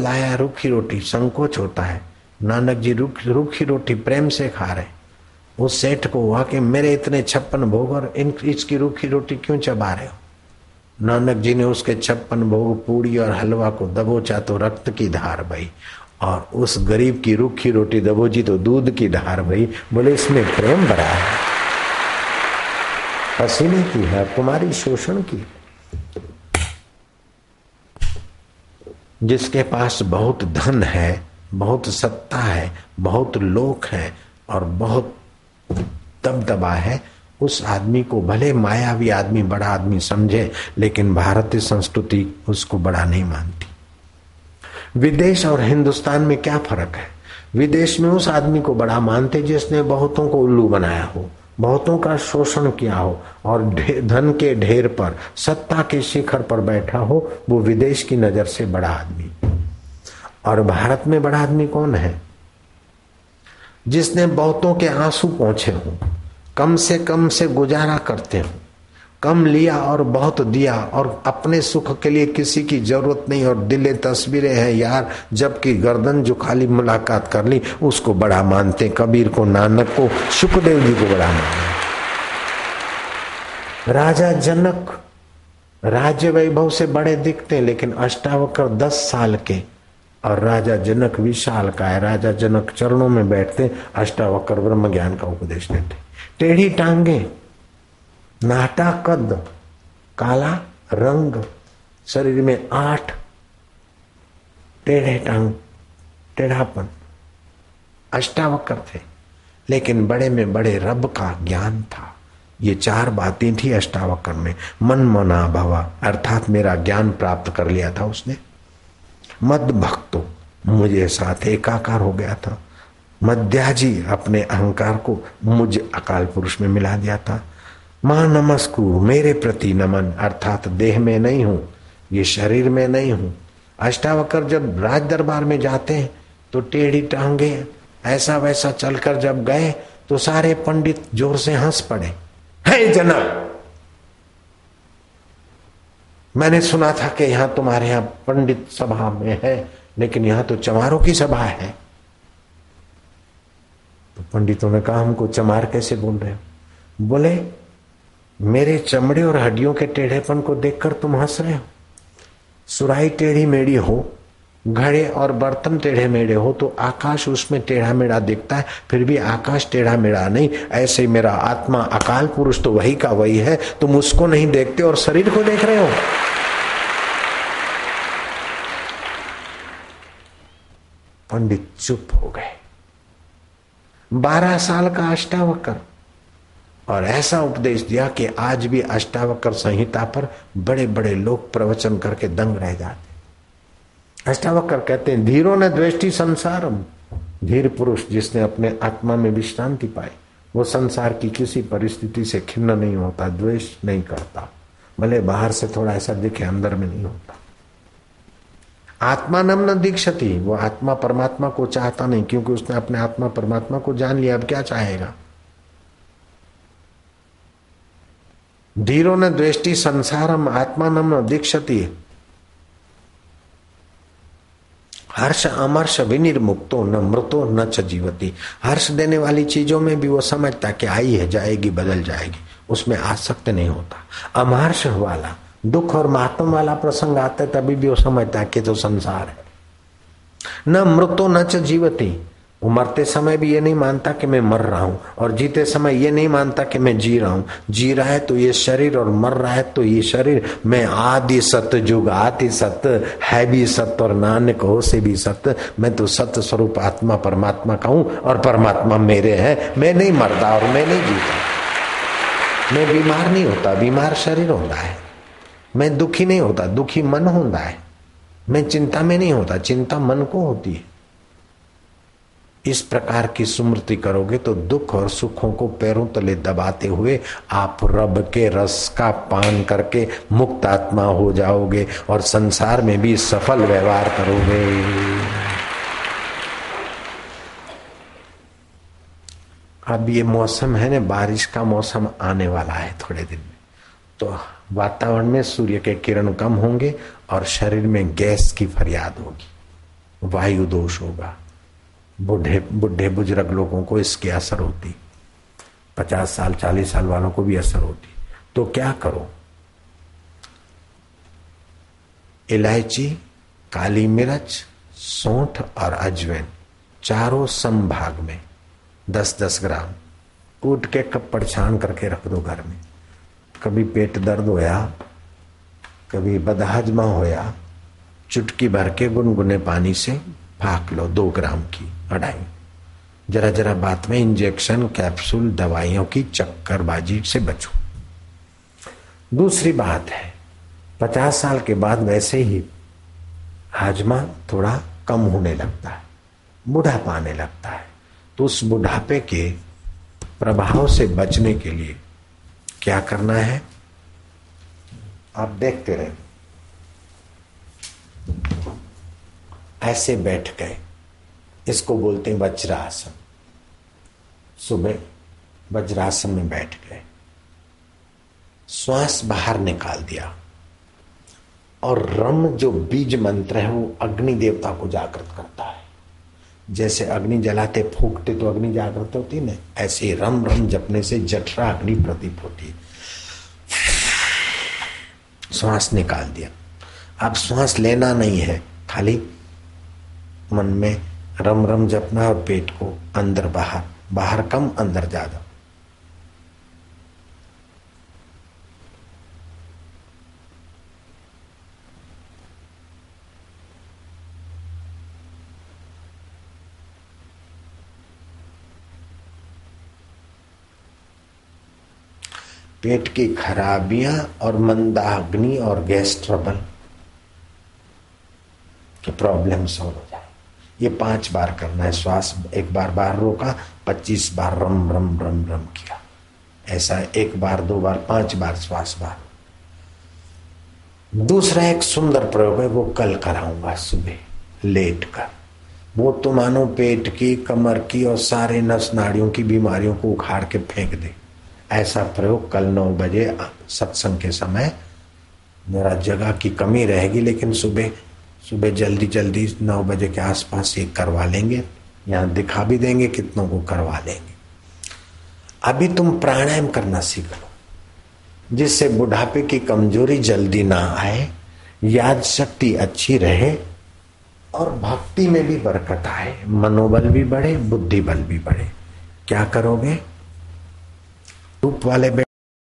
लाया रूखी रोटी, संकोच होता है। नानक जी रूखी रोटी प्रेम से खा रहे। उस सेठ को हुआ कि मेरे इतने 56 भोग और इसकी रूखी रोटी क्यों चबा रहे हो। नानक जी ने उसके 56 भोग पूड़ी और हलवा को दबोचा तो रक्त की धार बही, और उस गरीब की रूखी रोटी दबोची तो दूध की धार बही। बोले इसमें प्रेम भरा है, पसीने की है, तुम्हारी शोषण की। जिसके पास बहुत धन है, बहुत सत्ता है, बहुत लोक है और बहुत दबदबा है, उस आदमी को भले मायावी आदमी बड़ा आदमी समझे, लेकिन भारतीय संस्कृति उसको बड़ा नहीं मानती। विदेश और हिंदुस्तान में क्या फर्क है? विदेश में उस आदमी को बड़ा मानते जिसने बहुतों को उल्लू बनाया हो, बहुतों का शोषण किया हो और धन के ढेर पर, सत्ता के शिखर पर बैठा हो, वो विदेश की नजर से बड़ा आदमी। और भारत में बड़ा आदमी कौन है? जिसने बहुतों के आंसू पोंछे हो, कम से गुजारा करते हो, कम लिया और बहुत दिया, और अपने सुख के लिए किसी की जरूरत नहीं, और दिले तस्वीरें हैं यार, जबकि गर्दन जो खाली मुलाकात कर ली उसको बड़ा मानते। कबीर को, नानक को, सुखदेव जी को बड़ा मानते। राजा जनक राज्य वैभव से बड़े दिखते, लेकिन अष्टावक्र 10 साल के, और राजा जनक विशाल का है। राजा जनक चरणों में बैठते, अष्टावक्र ब्रह्म ज्ञान का उपदेश देते। टेढ़ी टांगे, नाटा कद, काला रंग, शरीर में 8 टेढ़े टांग, टेढ़ापन, अष्टावक्र थे, लेकिन बड़े में बड़े रब का ज्ञान था। ये 4 बातें थी अष्टावक्र में। मन मना भवा, अर्थात मेरा ज्ञान प्राप्त कर लिया था उसने। मद भक्तो, मुझे साथ एकाकार हो गया था। मध्याजी, अपने अहंकार को मुझ अकाल पुरुष में मिला दिया था। मां नमस्कुरु, मेरे प्रति नमन, अर्थात देह में नहीं हूं, ये शरीर में नहीं हूं। अष्टावक्र जब राज दरबार में जाते हैं तो टेढ़ी टांगे ऐसा वैसा चलकर जब गए तो सारे पंडित जोर से हंस पड़े। हे जनक, मैंने सुना था कि यहां तुम्हारे यहां पंडित सभा में है, लेकिन यहां तो चमारों की सभा है। तो पंडितों ने कहा हमको चमार कैसे बोल रहे हो? बोले मेरे चमड़े और हड्डियों के टेढ़ेपन को देखकर तुम हंस रहे हो। सुराही टेढ़ी मेढ़ी हो, घड़े और बर्तन टेढ़े मेढ़े हो तो आकाश उसमें टेढ़ा मेढ़ा दिखता है, फिर भी आकाश टेढ़ा मेढ़ा नहीं। ऐसे ही मेरा आत्मा अकाल पुरुष तो वही का वही है, तुम उसको नहीं देखते और शरीर को देख रहे हो। पंडित चुप हो गए। 12 साल का अष्टावक्र, और ऐसा उपदेश दिया कि आज भी अष्टावक्र संहिता पर बड़े बड़े लोग प्रवचन करके दंग रह जाते। अष्टावक्र कहते हैं धीरो न द्वेष्टि संसारम, धीर पुरुष जिसने अपने आत्मा में विश्रांति पाई, वो संसार की किसी परिस्थिति से खिन्न नहीं होता, द्वेष नहीं करता। भले बाहर से थोड़ा ऐसा दिखे, अंदर में नहीं होता। आत्मा नम न दीक्षति, वो आत्मा परमात्मा को चाहता नहीं, क्योंकि उसने अपने आत्मा परमात्मा को जान लिया, अब क्या चाहेगा। धीरो न द्वेष्टि संसारम, आत्मा नम न दीक्षति, हर्ष अमर्ष विनिर्मुक्तो न मृतो न च जीवति। हर्ष देने वाली चीजों में भी वो समझता कि आई है, जाएगी, बदल जाएगी, उसमें आसक्त नहीं होता। अमहर्ष वाला, दुख और मातम वाला प्रसंग आता है तभी भी वो समझता है कि तो संसार है। न मृतो न च जीवति, वो मरते समय भी ये नहीं मानता कि मैं मर रहा हूं, और जीते समय ये नहीं मानता कि मैं जी रहा हूं। जी रहा है तो ये शरीर और मर रहा है तो ये शरीर। मैं आदि सत्य जुग आदि सत्य है भी सत्य और नानक हो से भी सत्य। मैं तो सत्य स्वरूप आत्मा परमात्मा का हूं और परमात्मा मेरे है। मैं नहीं मरता और मैं नहीं जीता। मैं बीमार नहीं होता, बीमार शरीर होता है। मैं दुखी नहीं होता, दुखी मन होता है। मैं चिंता में नहीं होता, चिंता मन को होती है। इस प्रकार की स्मृति करोगे तो दुख और सुखों को पैरों तले दबाते हुए आप रब के रस का पान करके मुक्त आत्मा हो जाओगे और संसार में भी सफल व्यवहार करोगे। अब ये मौसम है ना, बारिश का मौसम आने वाला है थोड़े दिन में, तो वातावरण में सूर्य के किरण कम होंगे और शरीर में गैस की फरियाद होगी। वायु दोष होगा। बूढ़े बूढ़े बुजुर्ग लोगों को इसकी असर होती, 50 साल 40 साल वालों को भी असर होती। तो क्या करो, इलायची, काली मिर्च, सौंठ और अजवाइन चारों समभाग में 10-10 ग्राम कूट के कपड़ छान करके रख दो घर में। कभी पेट दर्द होया, कभी बदहजमा होया, चुटकी भर के गुनगुने पानी से फाक लो 2 ग्राम की, 2.5। जरा जरा बात में इंजेक्शन, कैप्सूल, दवाइयों की चक्करबाजी से बचो। दूसरी बात है, 50 साल के बाद वैसे ही हाजमा थोड़ा कम होने लगता है, बुढ़ापा आने लगता है। तो उस बुढ़ापे के प्रभाव से बचने के लिए क्या करना है, आप देखते रहे। ऐसे बैठ गए, इसको बोलते हैं वज्रासन। सुबह वज्रासन में बैठ गए, श्वास बाहर निकाल दिया और रम जो बीज मंत्र है वो अग्नि देवता को जागृत करता है। जैसे अग्नि जलाते फूकते तो अग्नि जागृत होती ना, ऐसे रम रम जपने से जठरा अग्नि प्रदीप होती है। श्वास निकाल दिया। अब श्वास लेना नहीं है, खाली मन में रम रम जपना और पेट को अंदर बाहर, बाहर कम अंदर ज्यादा। पेट की खराबियां और मंदाग्नि और गैस ट्रबल की प्रॉब्लम सॉल्व हो जाए। ये 5 बार करना है। श्वास एक बार बाहर रोका, 25 बार रम रम रम रम किया। ऐसा 1 बार 2 बार 5 बार श्वास बाहर। दूसरा एक सुंदर प्रयोग है, वो कल कराऊंगा सुबह लेट कर। वो तो मानो पेट की, कमर की और सारे नस नाड़ियों की बीमारियों को उखाड़ के फेंक दे। ऐसा प्रयोग कल 9 बजे सत्संग के समय। मेरा जगह की कमी रहेगी, लेकिन सुबह जल्दी 9 बजे के आसपास ये करवा लेंगे। यहाँ दिखा भी देंगे कितनों को करवा लेंगे। अभी तुम प्राणायाम करना सीख लो, जिससे बुढ़ापे की कमजोरी जल्दी ना आए, याद शक्ति अच्छी रहे और भक्ति में भी बरकत आए, मनोबल भी बढ़े, बुद्धि बल भी बढ़े। क्या करोगे? धूप वाले